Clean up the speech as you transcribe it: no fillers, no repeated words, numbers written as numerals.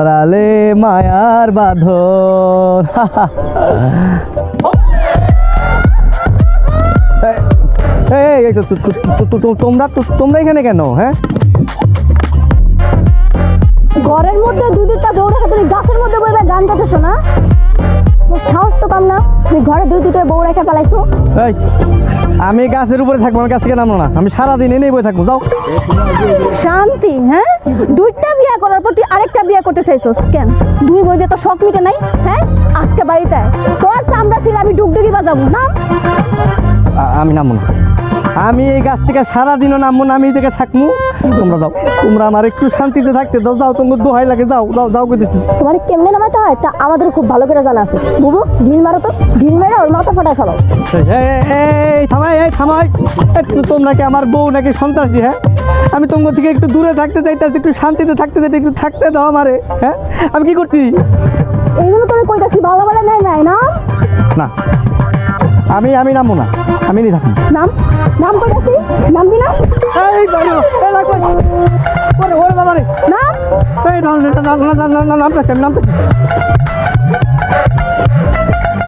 হারালে মায়ার বাঁধন। তোমরা এখানে কেন? হ্যাঁ, ঘরের মধ্যে দুইটা বউরা তুমি গাছের মধ্যে বইবে গান গাইতেছো না? সাহস তো কম না, তুমি ঘরে দুইটা বউ রেখে পালাইছো। এই আমি গাছের উপরে থাকবো, আমার গাছ থেকে নামো না। আমি সারাদিন এনেই বই থাকবো। যাও। শান্তি, হ্যাঁ? দুইটা বিয়ে করার পর তুই আরেকটা বিয়ে করতে চাইছোস কেন? দুই বই দিয়ে তো শখ মিটে নাই। হ্যাঁ, আজকে বাড়িতে তোর চামড়া ছিল আমি ডুগডুগি বাজাবো না। আমি নামবো না। আমি এই গাছ থেকে সারাদিনও নামবো না। আমি এই জায়গায় থাকবো। তোমরা যাও। তোমরা আমার একটু শান্তিতে থাকতে দাও। যাও, তোমার দোহাই লাগে। যাও যাও যাও করতেছি। তোমার কেমনে নামাইতে হয় তা আমাদের খুব ভালো করে জানা আছে। বুবু ঢিল মারো তো, ঢিল মেরে ওর মাথা ফাটাই ফেলো। থামাই। তোমরা কি আমার বউ নাকি সন্ত্রাসী? হ্যাঁ, আমি তোমার থেকে একটু দূরে থাকতে চাইতেছি, একটু শান্তিতে থাকতে চাইতে, একটু থাকতে দাও আমারে। হ্যাঁ, আমি কি করছি? এইগুলো তোর কইতাছি ভালো ভালো নাই নাই না না, আমি নামবো না। আমি নি থাকবো। নাম নাম কইতাছি, নামবি না? এই বাড়ি এই লাগো। ওরে বাবা রে। নাম এই নামতেছি।